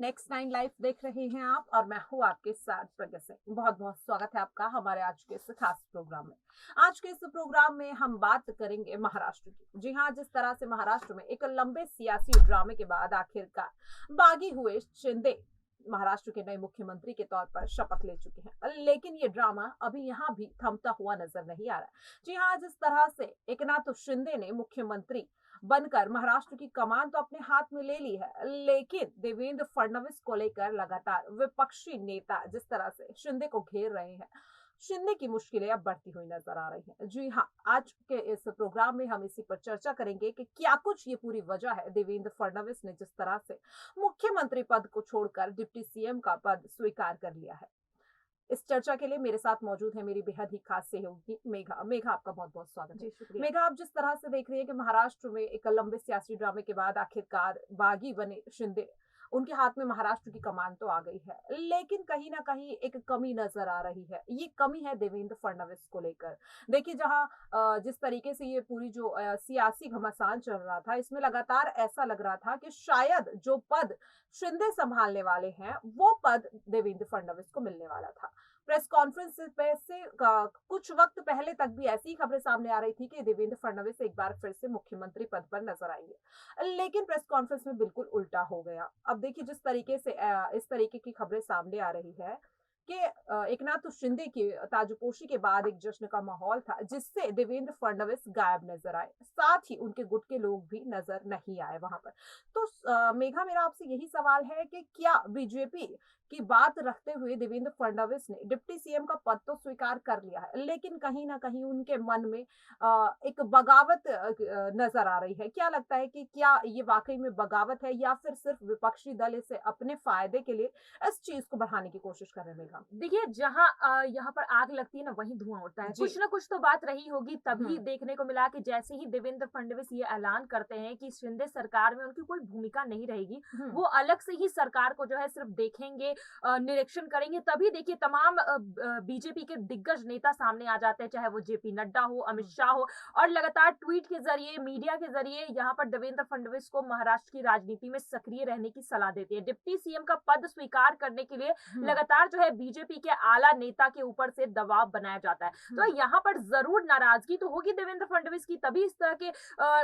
Next nine life देख रहे हैं आप और मैं हूँ आपके साथ प्रज्ञा सिंह। बहुत बहुत स्वागत है आपका हमारे आज के इस खास प्रोग्राम में। आज के इस प्रोग्राम में हम बात करेंगे महाराष्ट्र की। जी हाँ, जिस तरह से महाराष्ट्र में एक लंबे सियासी ड्रामे के बाद आखिरकार बागी हुए शिंदे महाराष्ट्र के नए मुख्यमंत्री के तौर पर शपथ ले चुके हैं, लेकिन ये ड्रामा अभी यहाँ भी थमता हुआ नजर नहीं आ रहा। जी हाँ, जिस तरह से एकनाथ शिंदे ने मुख्यमंत्री बनकर महाराष्ट्र की कमान तो अपने हाथ में ले ली है, लेकिन देवेंद्र फडणवीस को लेकर लगातार विपक्षी नेता जिस तरह से शिंदे को घेर रहे हैं, शिंदे की मुश्किलें अब बढ़ती हुई नजर आ रही हैं। जी हाँ, आज के इस प्रोग्राम में हम इसी पर चर्चा करेंगे कि क्या कुछ ये पूरी वजह है देवेंद्र फडणवीस ने जिस तरह से मुख्यमंत्री पद को छोड़कर डिप्टी सीएम का पद स्वीकार कर लिया है। इस चर्चा के लिए मेरे साथ मौजूद है मेरी बेहद ही खास सहयोगी मेघा। मेघा, आपका बहुत बहुत स्वागत है। जी, शुक्रिया। मेघा, आप जिस तरह से देख रही है कि महाराष्ट्र में एक लंबे सियासी ड्रामे के बाद आखिरकार बागी बने शिंदे, उनके हाथ में महाराष्ट्र की कमान तो आ गई है, लेकिन कहीं ना कहीं एक कमी नजर आ रही है। ये कमी है देवेंद्र फडणवीस को लेकर। देखिए, जहां जिस तरीके से ये पूरी जो सियासी घमासान चल रहा था, इसमें लगातार ऐसा लग रहा था कि शायद जो पद शिंदे संभालने वाले हैं वो पद देवेंद्र फडणवीस को मिलने वाला था। प्रेस कॉन्फ्रेंस पे से कुछ वक्त पहले तक भी ऐसी ही खबरें सामने आ रही थी कि देवेंद्र फडणवीस एक बार फिर से मुख्यमंत्री पद पर नजर आएंगे, लेकिन प्रेस कॉन्फ्रेंस में बिल्कुल उल्टा हो गया। अब देखिए, जिस तरीके से इस तरीके की खबरें सामने आ रही है कि एकनाथ शिंदे की ताजपोशी के बाद एक जश्न का माहौल था, जिससे देवेंद्र फडणवीस गायब नजर आए, साथ ही उनके गुट के लोग भी नजर नहीं आए वहां पर। तो मेघा, मेरा आपसे यही सवाल है कि क्या बीजेपी की बात रखते हुए देवेंद्र फडणवीस ने डिप्टी सीएम का पद तो स्वीकार कर लिया है, लेकिन कहीं ना कहीं उनके मन में एक बगावत नजर आ रही है। क्या लगता है कि क्या ये वाकई में बगावत है या फिर सिर्फ विपक्षी दल इसे अपने फायदे के लिए इस चीज को बढ़ाने की कोशिश कर रहे हैं? मेघा देखिए, जहाँ यहाँ पर आग लगती है ना, वहीं धुआं उड़ता है। जी। कुछ ना कुछ तो बात रही होगी, तभी हम्म। देखने को मिला कि जैसे ही देवेंद्र फडणवीस ये ऐलान करते हैं कि शिंदे सरकार में उनकी कोई भूमिका नहीं रहेगी, हम्म। वो अलग से ही सरकार को जो है सिर्फ देखेंगे, निरीक्षण करेंगे, तभी देखिए तमाम बीजेपी के दिग्गज नेता सामने आ जाते हैं, चाहे वो जेपी नड्डा हो, अमित शाह हो, और लगातार ट्वीट के जरिए, मीडिया के जरिए यहाँ पर देवेंद्र फडणवीस को महाराष्ट्र की राजनीति में सक्रिय रहने की सलाह देती है। डिप्टी सीएम का पद स्वीकार करने के लिए लगातार जो है बीजेपी के आला नेता के ऊपर से दबाव बनाया जाता है। तो यहाँ पर जरूर नाराजगी तो होगी देवेंद्र फडणवीस की, तभी इस तरह के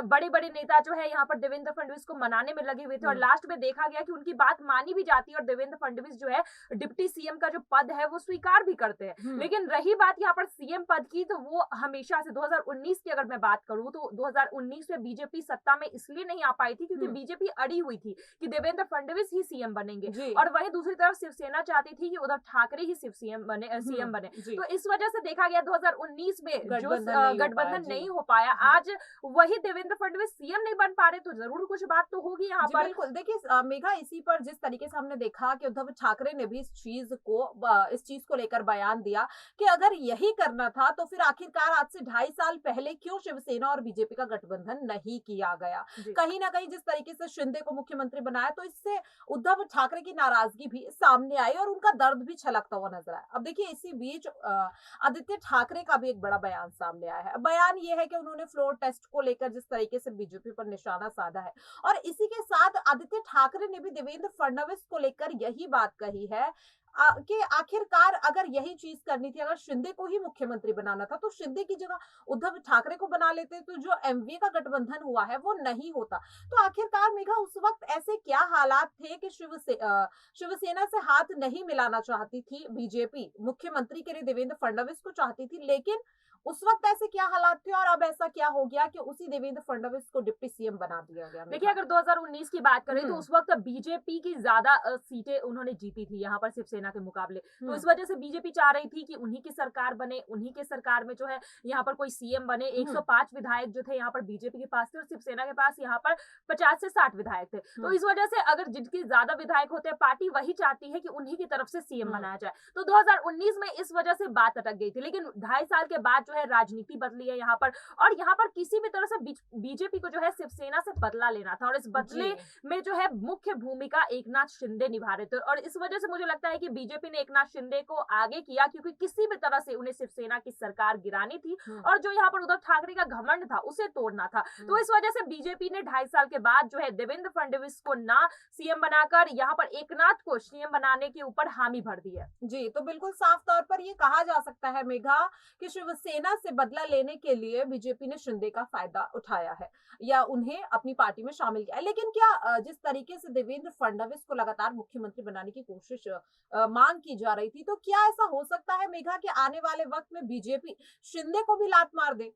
बड़े बड़े नेता जो है यहाँ पर देवेंद्र फडणवीस को मनाने में लगे हुए थे, और लास्ट में देखा गया कि उनकी बात मानी भी जाती है और देवेंद्र फडणवीस जो है डिप्टी सीएम का जो पद है वो स्वीकार भी करते हैं। लेकिन रही बात यहाँ पर सीएम पद की, तो वो हमेशा से 2019 की अगर मैं बात करूं तो 2019 में बीजेपी सत्ता में इसलिए नहीं आ पाई थी क्योंकि बीजेपी अड़ी हुई थी कि देवेंद्र फडणवीस ही सीएम बनेंगे, और वहीं दूसरी तरफ शिवसेना चाहती थी कि उद्धव ठाकरे ही सीएम बने। तो इस वजह से देखा गया 2019 में जो गठबंधन नहीं हो पाया, आज वही देवेंद्र फडणवीस सीएम नहीं बन पा रहे, तो जरूर कुछ बात तो होगी यहाँ पर। बिल्कुल। देखिए मेघा, इसी पर जिस तरीके से हमने देखा कि उद्धव ठाकरे ने भी इस चीज को लेकर बयान दिया कि अगर यही करना था तो फिर आखिरकार आज से 2.5 साल पहले क्यों शिवसेना और बीजेपी का गठबंधन नहीं किया गया। कहीं ना कहीं जिस तरीके से शिंदे को मुख्यमंत्री बनाया, तो इससे उद्धव ठाकरे की नाराजगी भी सामने आई और उनका दर्द भी छलकता हुआ नजर आया। अब देखिए, इसी बीच आदित्य ठाकरे का भी एक बड़ा बयान सामने आया है। बयान ये है कि उन्होंने फ्लोर टेस्ट को लेकर जिस तरीके से बीजेपी पर निशाना साधा है, और इसी के साथ आदित्य ठाकरे ने भी देवेंद्र फडणवीस को लेकर यही बात कही है कि आखिरकार अगर यही चीज करनी थी, अगर शिंदे को ही मुख्यमंत्री बनाना था, तो शिंदे की जगह उद्धव ठाकरे को बना लेते, तो जो एमवीए का गठबंधन हुआ है वो नहीं होता। तो आखिरकार मेघा, उस वक्त ऐसे क्या हालात थे कि शिवसेना से हाथ नहीं मिलाना चाहती थी बीजेपी, मुख्यमंत्री के लिए देवेंद्र फडणवीस को चाहती थी, लेकिन उस वक्त ऐसे क्या हालात थे और अब ऐसा क्या हो गया कि उसी देवेंद्र फडणवीस को डिप्टी सीएम बना दिया गया? देखिए, अगर 2019 की बात करें तो उस वक्त बीजेपी की ज्यादा सीटें उन्होंने जीती थी यहाँ पर शिवसेना के मुकाबले, तो इस वजह से बीजेपी चाह रही थी कि उन्हीं की सरकार बने, उन्हीं के सरकार में जो है यहाँ पर कोई सीएम बने। 105 विधायक जो थे यहाँ पर बीजेपी के पास थे, और शिवसेना के पास यहाँ पर 50 से 60 विधायक थे। तो इस वजह से अगर जिनके ज्यादा विधायक होते हैं, पार्टी वही चाहती है कि उन्हीं की तरफ से सीएम बनाया जाए। तो 2019 में इस वजह से बात अटक गई थी, लेकिन 2.5 साल के बाद जो है राजनीति बदली है यहाँ पर, और यहाँ पर किसी भी तरह से बीजेपी को जो है शिवसेना से बदला लेना था, और इस बदले में जो है मुख्य भूमिका एकनाथ शिंदे निभा रहे थे, और इस वजह से मुझे लगता है कि बीजेपी ने एकनाथ शिंदे को आगे किया, क्योंकि किसी भी तरह से उन्हें शिवसेना की सरकार गिरानी थी और जो यहाँ पर उद्धव ठाकरे का घमंड था उसे तोड़ना था। तो इस वजह से बीजेपी ने 2.5 साल के बाद जो है देवेंद्र फडणवीस को ना सीएम बनाकर यहाँ पर एकनाथ को सीएम बनाने के ऊपर हामी भर दी है। जी, तो बिल्कुल साफ तौर पर ये कहा जा सकता है मेघा कि शिवसेना से बदला लेने के लिए बीजेपी ने शिंदे का फायदा उठाया है या उन्हें अपनी पार्टी में शामिल किया है। लेकिन क्या जिस तरीके से देवेंद्र फडणवीस को लगातार मुख्यमंत्री बनाने की कोशिश मांग की जा रही थी, तो क्या ऐसा हो सकता है मेघा कि आने वाले वक्त में बीजेपी शिंदे को भी लात मार दे?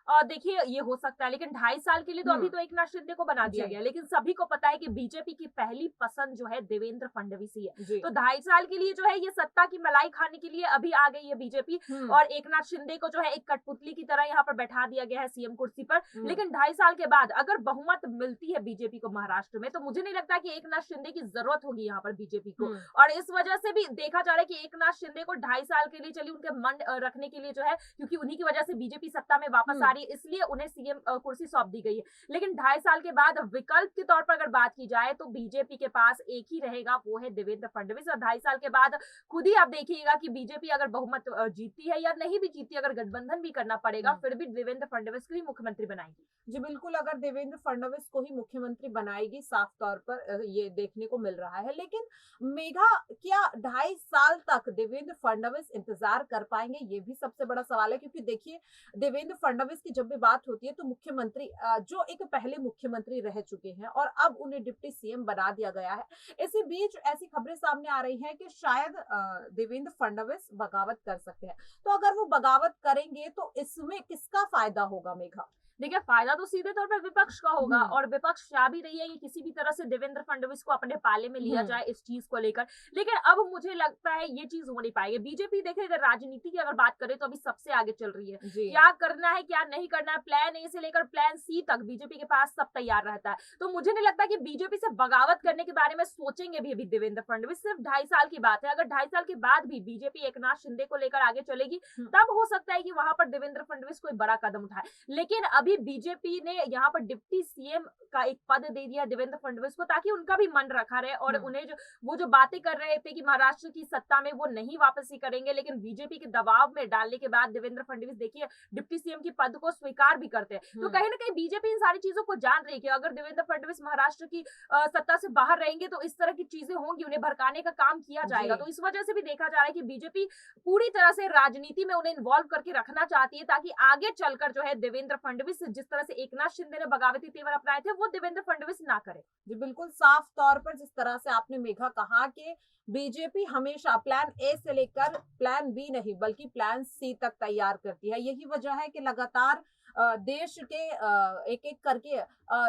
देखिए ये हो सकता है, लेकिन 2.5 साल के लिए तो अभी तो एकनाथ शिंदे को बना दिया गया, लेकिन सभी को पता है कि बीजेपी की पहली पसंद जो है देवेंद्र फडणवीस ही है। तो 2.5 साल के लिए जो है ये सत्ता की मलाई खाने के लिए अभी आ गई है बीजेपी, और एकनाथ शिंदे को जो है एक कठपुतली की तरह यहाँ पर बैठा दिया गया है सीएम कुर्सी पर। लेकिन 2.5 साल के बाद अगर बहुमत मिलती है बीजेपी को महाराष्ट्र में, तो मुझे नहीं लगता कि एकनाथ शिंदे की जरूरत होगी यहाँ पर बीजेपी को। और इस वजह से भी देखा जा रहा है कि एकनाथ शिंदे को 2.5 साल के लिए चलिए उनके मन रखने के लिए जो है, क्योंकि उन्हीं की वजह से बीजेपी सत्ता में वापस आ रही है, इसलिए उन्हें सीएम कुर्सी सौंप दी गई है। लेकिन 2.5 साल के बाद विकल्प के तौर पर अगर बात की जाए तो बीजेपी के पास एक ही रहेगा, वो है देवेंद्र फडणवीस। और 2.5 साल के बाद खुद ही आप देखिएगा कि बीजेपी अगर बहुमत जीतती है या नहीं भी जीतती, अगर गठबंधन भी करना पड़ेगा, फिर भी देवेंद्र फडणवीस को ही मुख्यमंत्री बनाएगी। जी बिल्कुल, अगर देवेंद्र फडणवीस को ही मुख्यमंत्री बनाएगी, साफ तौर पर ये देखने को मिल रहा है। लेकिन मेघा, क्या 2.5 साल तक देवेंद्र फडणवीस इंतजार कर पाएंगे? ये भी सबसे बड़ा सवाल है, क्योंकि देखिए देवेंद्र फडणवीस की जब भी बात होती है तो मुख्यमंत्री जो एक पहले मुख्यमंत्री रह चुके हैं और अब उन्हें डिप्टी सीएम बना दिया गया है। इसी बीच ऐसी खबरें सामने आ रही हैं कि शायद देवेंद्र फडणवीस बगावत कर सकते हैं। तो अगर वो बगावत करेंगे तो इसमें किसका फायदा होगा मेघा? देखिए फायदा तो सीधे तौर पर विपक्ष का होगा, और विपक्ष चाह भी रही है कि किसी भी तरह से देवेंद्र फडणवीस को अपने पाले में लिया जाए इस चीज को लेकर। लेकिन अब मुझे लगता है ये चीज हो नहीं पाएगी। बीजेपी देखिए अगर राजनीति की अगर बात करें तो अभी सबसे आगे चल रही है, क्या करना है क्या नहीं करना है, प्लान ए से लेकर प्लान सी तक बीजेपी के पास सब तैयार रहता है। तो मुझे नहीं लगता कि बीजेपी से बगावत करने के बारे में सोचेंगे भी अभी देवेंद्र फडणवीस। सिर्फ 2.5 साल की बात है, अगर 2.5 साल के बाद भी बीजेपी एकनाथ शिंदे को लेकर आगे चलेगी, तब हो सकता है कि वहां पर देवेंद्र फडणवीस कोई बड़ा कदम उठाए। लेकिन अभी बीजेपी ने यहाँ पर डिप्टी सीएम का एक पद दे दिया देवेंद्र फडणवीस को, ताकि उनका भी मन रखा रहे, और उन्हें वो जो बातें कर रहे थे कि महाराष्ट्र की सत्ता में वो नहीं वापसी करेंगे, लेकिन बीजेपी के दबाव में डालने के बाद देवेंद्र फडणवीस देखिए डिप्टी सीएम की पद को स्वीकार भी करते हैं। तो कहीं ना कहीं बीजेपी इन सारी चीजों को जान रही है कि अगर देवेंद्र फडणवीस महाराष्ट्र की सत्ता से बाहर रहेंगे तो इस तरह की चीजें होंगी, उन्हें भड़काने का काम किया जाएगा। तो इस वजह से भी देखा जा रहा है कि बीजेपी पूरी तरह से राजनीति में उन्हें इन्वॉल्व करके रखना चाहती है, ताकि आगे चलकर जो है देवेंद्र फडणवीस जिस तरह से एकनाथ शिंदे ने बगावती तेवर अपनाए थे वो देवेंद्र फडणवीस ना करे। जी बिल्कुल, साफ तौर पर जिस तरह से आपने मेघा कहा कि बीजेपी हमेशा प्लान ए से लेकर प्लान बी नहीं बल्कि प्लान सी तक तैयार करती है। यही वजह है कि लगातार देश के एक एक करके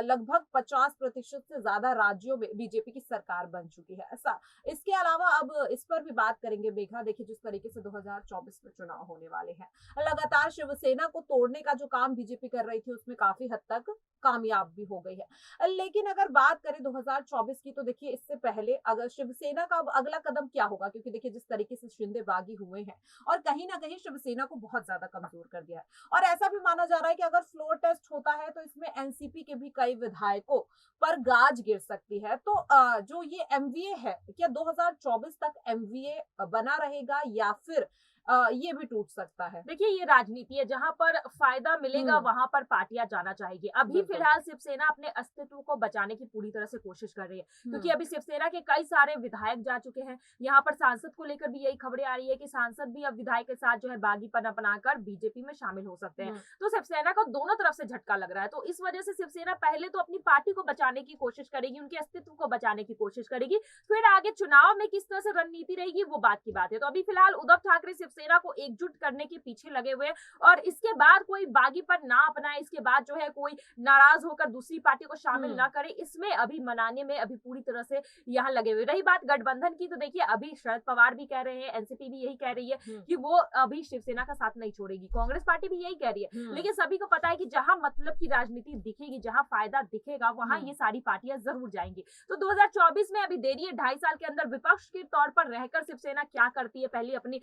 लगभग 50% से ज्यादा राज्यों में बीजेपी की सरकार बन चुकी है। ऐसा इसके अलावा अब इस पर भी बात करेंगे मेघा। देखिए जिस तरीके से 2024 में चुनाव होने वाले हैं, लगातार शिवसेना को तोड़ने का जो काम बीजेपी कर रही थी उसमें काफी हद तक कामयाब भी हो गई है। लेकिन अगर बात करें 2024 की, तो देखिए इससे पहले अगर शिवसेना का अब अगला कदम क्या होगा, क्योंकि देखिए जिस तरीके से शिंदे बागी हुए हैं और कहीं ना कहीं शिवसेना को बहुत ज्यादा कमजोर कर दिया है, और ऐसा भी माना जा रहा है कि अगर फ्लोर टेस्ट होता है तो इसमें एनसीपी के भी कई विधायकों पर गाज गिर सकती है। तो जो ये एमवीए है, क्या 2024 तक एमवीए बना रहेगा या फिर ये भी टूट सकता है? देखिए ये राजनीति है, जहां पर फायदा मिलेगा वहां पर पार्टियां जाना चाहेगी। अभी फिलहाल शिवसेना अपने अस्तित्व को बचाने की पूरी तरह से कोशिश कर रही है, क्योंकि अभी शिवसेना के कई सारे विधायक जा चुके हैं। यहाँ पर सांसद को लेकर भी यही खबरें आ रही है कि सांसद भी अब विधायक के साथ जो है बागीपन अपनाकर बीजेपी में शामिल हो सकते हैं। तो शिवसेना को दोनों तरफ से झटका लग रहा है। तो इस वजह से शिवसेना पहले तो अपनी पार्टी को बचाने की कोशिश करेगी, उनके अस्तित्व को बचाने की कोशिश करेगी, फिर आगे चुनाव में किस तरह से रणनीति रहेगी वो बात की बात है। तो अभी फिलहाल उद्धव ठाकरे शिवसेना को एकजुट करने के पीछे लगे हुए, और इसके बाद कोई बागीपन ना अपनाए, इसके बाद जो है कोई नाराज होकर दूसरी पार्टी को शामिल ना करे, इसमें अभी मनाने में अभी पूरी तरह से यहाँ लगे हुए। रही बात गठबंधन की, तो देखिए अभी शरद पवार भी कह रहे हैं, एनसीपी भी यही कह रही है कि वो अभी शिवसेना का साथ नहीं छोड़ेगी, कांग्रेस पार्टी भी यही कह रही है। लेकिन सभी को पता है कि जहां मतलब की राजनीति दिखेगी, जहां फायदा दिखेगा, वहां ये सारी पार्टियां जरूर जाएंगी। तो 2024 में अभी देरी है, 2.5 साल के अंदर विपक्ष के तौर पर रहकर शिवसेना क्या करती है, पहले अपनी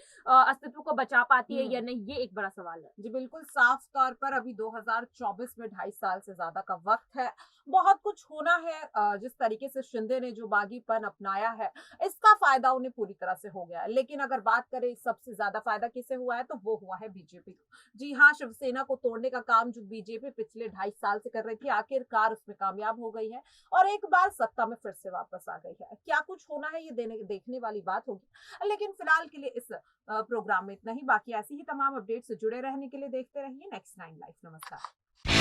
अस्तित्व को बचा पाती है या हम्म। नहीं, ये एक बड़ा सवाल है। जी बिल्कुल, साफ तौर पर अभी 2024 में 2.5 साल से ज्यादा का वक्त है। बहुत कुछ होना है। जिस तरीके से शिंदे ने जो बागीपन अपनाया है, इसका फायदा उन्हें पूरी तरह से हो गया है। लेकिन अगर बात करें सबसे ज्यादा फायदा किसे हुआ है, तो वो हुआ है बीजेपी को। जी हाँ, शिवसेना को तोड़ने का काम जो बीजेपी पिछले 2.5 साल से कर रही थी, आखिरकार उसमें कामयाब हो गई है और एक बार सत्ता में फिर से वापस आ गई है। क्या कुछ होना है, ये देखने वाली बात होगी। लेकिन फिलहाल के लिए इस प्रोग्राम में इतना ही। बाकी ऐसी ही तमाम अपडेट से जुड़े रहने के लिए देखते रहिए नेक्स्ट 9 लाइफ। नमस्कार।